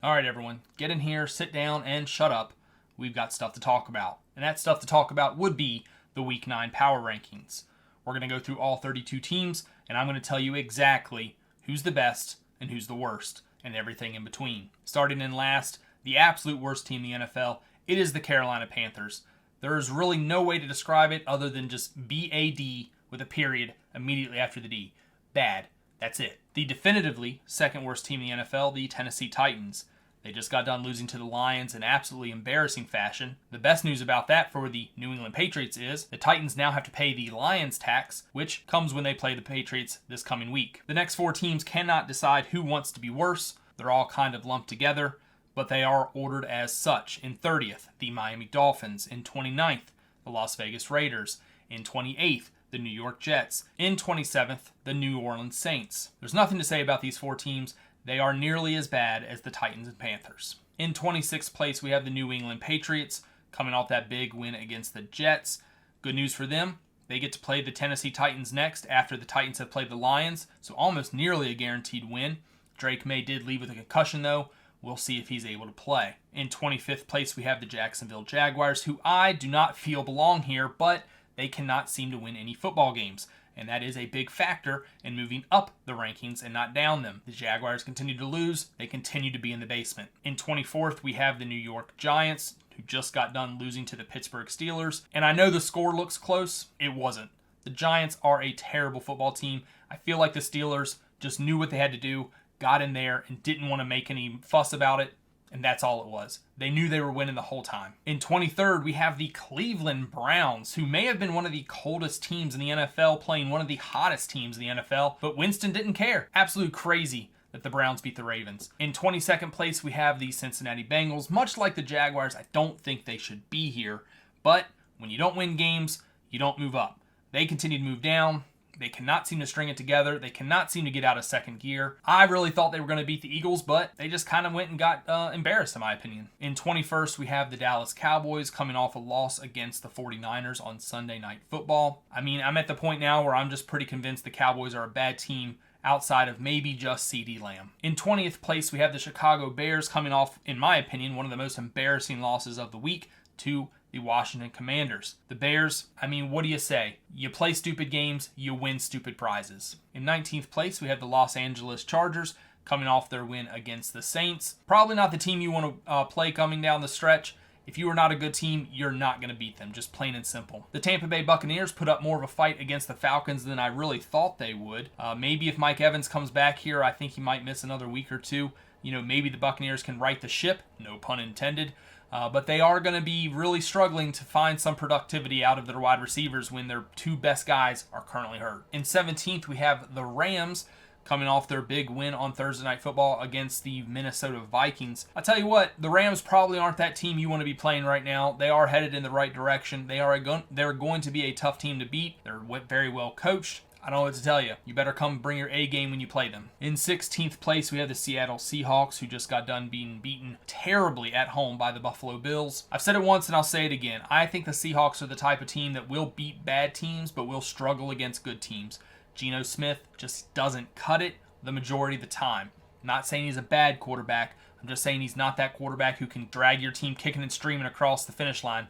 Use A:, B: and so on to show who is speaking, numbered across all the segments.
A: All right, everyone, get in here, sit down, and shut up. We've got stuff to talk about. And that stuff to talk about would be the Week 9 Power Rankings. We're going to go through all 32 teams, and I'm going to tell you exactly who's the best and who's the worst, and everything in between. Starting in last, the absolute worst team in the NFL, it is the Carolina Panthers. There is really no way to describe it other than just B-A-D with a period immediately after the D. Bad. That's it. The definitively second worst team in the NFL, the Tennessee Titans. They just got done losing to the Lions in absolutely embarrassing fashion. The best news about that for the New England Patriots is the Titans now have to pay the Lions tax, which comes when they play the Patriots this coming week. The next four teams cannot decide who wants to be worse. They're all kind of lumped together, but they are ordered as such. In 30th, the Miami Dolphins. In 29th, the Las Vegas Raiders. In 28th, the New York Jets. In 27th, the New Orleans Saints. There's nothing to say about these four teams. They are nearly as bad as the Titans and Panthers. In 26th place, we have the New England Patriots, coming off that big win against the Jets. Good news for them. They get to play the Tennessee Titans next after the Titans have played the Lions, so almost nearly a guaranteed win. Drake May did leave with a concussion, though. We'll see if he's able to play. In 25th place, we have the Jacksonville Jaguars, who I do not feel belong here, but they cannot seem to win any football games, and that is a big factor in moving up the rankings and not down them. The Jaguars continue to lose. They continue to be in the basement. In 24th, we have the New York Giants, who just got done losing to the Pittsburgh Steelers, and I know the score looks close. It wasn't. The Giants are a terrible football team. I feel like the Steelers just knew what they had to do, got in there, and didn't want to make any fuss about it. And that's all it was. They knew they were winning the whole time. In 23rd, we have the Cleveland Browns, who may have been one of the coldest teams in the NFL, playing one of the hottest teams in the NFL, but Winston didn't care. Absolute crazy that the Browns beat the Ravens. In 22nd place, we have the Cincinnati Bengals. Much like the Jaguars, I don't think they should be here, but when you don't win games, you don't move up. They continue to move down. They cannot seem to string it together. They cannot seem to get out of second gear. I really thought they were going to beat the Eagles, but they just kind of went and got embarrassed, in my opinion. In 21st, we have the Dallas Cowboys coming off a loss against the 49ers on Sunday Night Football. I mean, I'm at the point now where I'm just pretty convinced the Cowboys are a bad team outside of maybe just CeeDee Lamb. In 20th place, we have the Chicago Bears coming off, in my opinion, one of the most embarrassing losses of the week to the Washington Commanders. The Bears, I mean, what do you say? You play stupid games, you win stupid prizes. In 19th place, we have the Los Angeles Chargers coming off their win against the Saints. Probably not the team you want to play coming down the stretch. If you are not a good team, you're not going to beat them, just plain and simple. The Tampa Bay Buccaneers put up more of a fight against the Falcons than I really thought they would. Maybe if Mike Evans comes back here, I think he might miss another week or two. You know, maybe the Buccaneers can right the ship, no pun intended. But they are going to be really struggling to find some productivity out of their wide receivers when their two best guys are currently hurt. In 17th, we have the Rams coming off their big win on Thursday Night Football against the Minnesota Vikings. I tell you what, the Rams probably aren't that team you want to be playing right now. They are headed in the right direction. They're going to be a tough team to beat. They're very well coached. I don't know what to tell you. You better come bring your A game when you play them. In 16th place, we have the Seattle Seahawks, who just got done being beaten terribly at home by the Buffalo Bills. I've said it once and I'll say it again. I think the Seahawks are the type of team that will beat bad teams, but will struggle against good teams. Geno Smith just doesn't cut it the majority of the time. I'm not saying he's a bad quarterback. I'm just saying he's not that quarterback who can drag your team kicking and streaming across the finish line.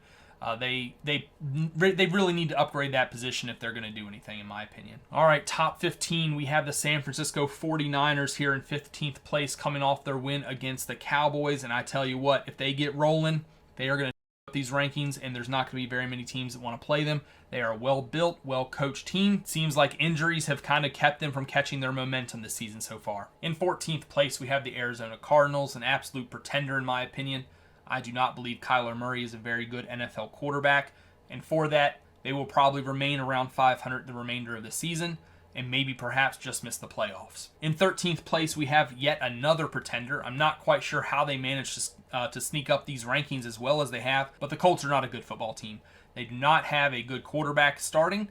A: They really need to upgrade that position if they're going to do anything, in my opinion. All right, top 15, we have the San Francisco 49ers here in 15th place coming off their win against the Cowboys. And I tell you what, if they get rolling, they are going to up these rankings, and there's not going to be very many teams that want to play them. They are a well-built, well-coached team. Seems like injuries have kind of kept them from catching their momentum this season so far. In 14th place, we have the Arizona Cardinals, an absolute pretender in my opinion. I do not believe Kyler Murray is a very good NFL quarterback, and for that, they will probably remain around 500 the remainder of the season, and maybe perhaps just miss the playoffs. In 13th place, we have yet another pretender. I'm not quite sure how they managed to sneak up these rankings as well as they have, but the Colts are not a good football team. They do not have a good quarterback starting.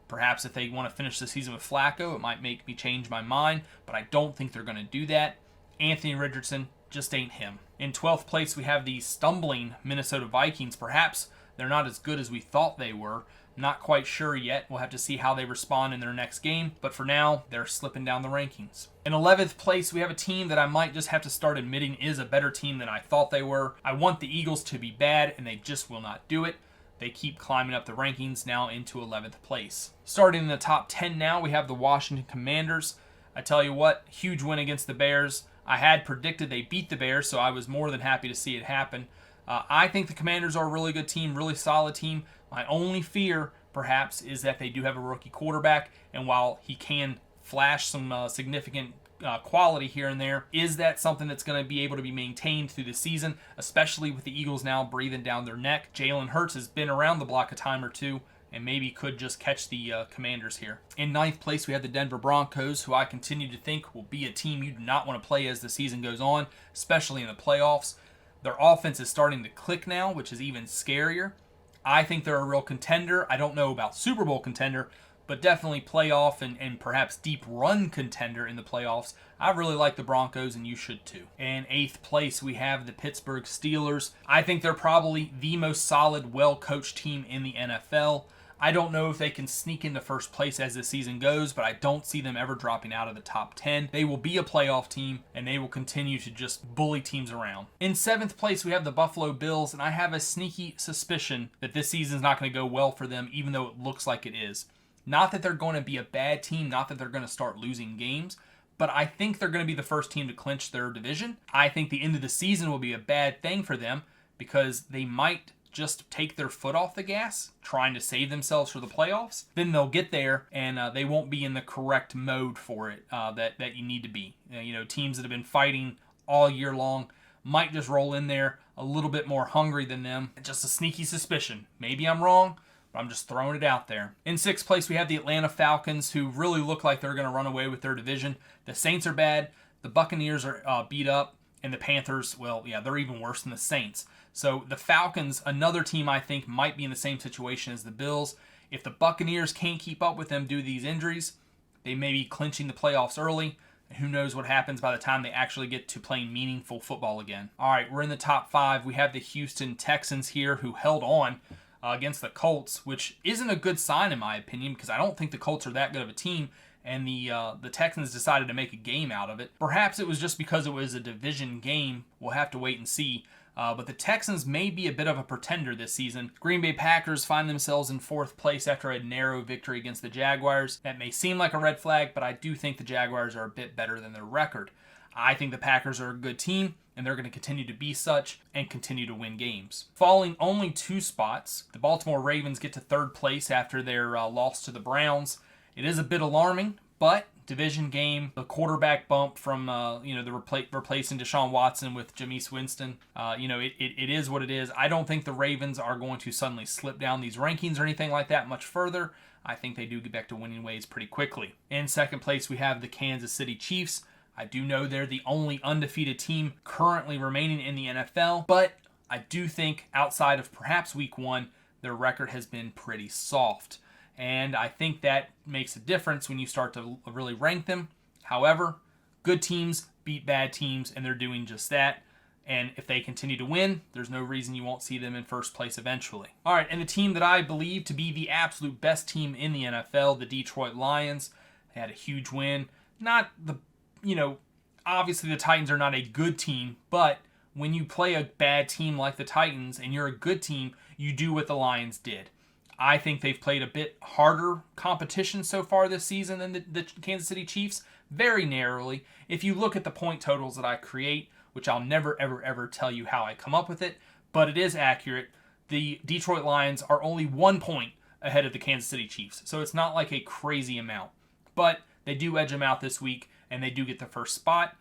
A: Perhaps if they want to finish the season with Flacco, it might make me change my mind, but I don't think they're going to do that. Anthony Richardson just ain't him. In 12th place, we have the stumbling Minnesota Vikings. Perhaps they're not as good as we thought they were, Not quite sure yet. We'll have to see how they respond in their next game. But for now, they're slipping down the rankings. In 11th place, we have a team that I might just have to start admitting is a better team than I thought they were. I want the Eagles to be bad, and they just will not do it. They keep climbing up the rankings, now into 11th place. Starting in the top 10 now, we have the Washington Commanders. I tell you what, huge win against the Bears. I had predicted they beat the Bears, so I was more than happy to see it happen. I think the Commanders are a really good team, really solid team. My only fear, perhaps, is that they do have a rookie quarterback, and while he can flash some significant quality here and there, is that something that's going to be able to be maintained through the season, especially with the Eagles now breathing down their neck? Jalen Hurts has been around the block a time or two, and maybe could just catch the Commanders here. In 9th place, we have the Denver Broncos, who I continue to think will be a team you do not want to play as the season goes on, especially in the playoffs. Their offense is starting to click now, which is even scarier. I think they're a real contender. I don't know about Super Bowl contender, but definitely playoff and perhaps deep run contender in the playoffs. I really like the Broncos, and you should too. In 8th place, we have the Pittsburgh Steelers. I think they're probably the most solid, well-coached team in the NFL. I don't know if they can sneak into first place as the season goes, but I don't see them ever dropping out of the top 10. They will be a playoff team, and they will continue to just bully teams around. In 7th place, we have the Buffalo Bills, and I have a sneaky suspicion that this season's not going to go well for them, even though it looks like it is. Not that they're going to be a bad team, not that they're going to start losing games, but I think they're going to be the first team to clinch their division. I think the end of the season will be a bad thing for them because they might just take their foot off the gas, trying to save themselves for the playoffs. Then they'll get there, and they won't be in the correct mode for it that you need to be. Teams that have been fighting all year long might just roll in there a little bit more hungry than them. Just a sneaky suspicion. Maybe I'm wrong, but I'm just throwing it out there. In 6th place, we have the Atlanta Falcons, who really look like they're going to run away with their division. The Saints are bad. The Buccaneers are beat up. And the Panthers, well, yeah, they're even worse than the Saints. So the Falcons, another team I think might be in the same situation as the Bills. If the Buccaneers can't keep up with them due to these injuries, they may be clinching the playoffs early. And who knows what happens by the time they actually get to playing meaningful football again. All right, we're in the top 5. We have the Houston Texans here, who held on against the Colts, which isn't a good sign in my opinion, because I don't think the Colts are that good of a team. And the Texans decided to make a game out of it. Perhaps it was just because it was a division game. We'll have to wait and see. But the Texans may be a bit of a pretender this season. Green Bay Packers find themselves in 4th place after a narrow victory against the Jaguars. That may seem like a red flag, but I do think the Jaguars are a bit better than their record. I think the Packers are a good team, and they're going to continue to be such and continue to win games. Falling only 2 spots, the Baltimore Ravens get to 3rd place after their loss to the Browns. It is a bit alarming, but division game, the quarterback bump from replacing Deshaun Watson with Jameis Winston, it is what it is. I don't think the Ravens are going to suddenly slip down these rankings or anything like that much further. I think they do get back to winning ways pretty quickly. In 2nd place, we have the Kansas City Chiefs. I do know they're the only undefeated team currently remaining in the NFL, but I do think outside of perhaps week 1, their record has been pretty soft. And I think that makes a difference when you start to really rank them. However, good teams beat bad teams, and they're doing just that. And if they continue to win, there's no reason you won't see them in first place eventually. All right, and the team that I believe to be the absolute best team in the NFL, the Detroit Lions, they had a huge win. Obviously the Titans are not a good team, but when you play a bad team like the Titans and you're a good team, you do what the Lions did. I think they've played a bit harder competition so far this season than the Kansas City Chiefs, very narrowly. If you look at the point totals that I create, which I'll never, ever, ever tell you how I come up with it, but it is accurate, the Detroit Lions are only 1 point ahead of the Kansas City Chiefs. So it's not like a crazy amount. But they do edge them out this week, and they do get the first spot.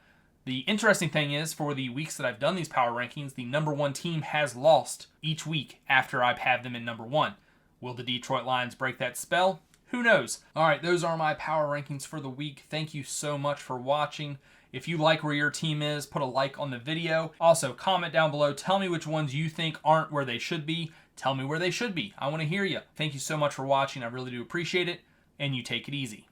A: The interesting thing is, for the weeks that I've done these power rankings, the number 1 team has lost each week after I've had them in number 1. Will the Detroit Lions break that spell? Who knows? All right, those are my power rankings for the week. Thank you so much for watching. If you like where your team is, put a like on the video. Also, comment down below. Tell me which ones you think aren't where they should be. Tell me where they should be. I want to hear you. Thank you so much for watching. I really do appreciate it, and you take it easy.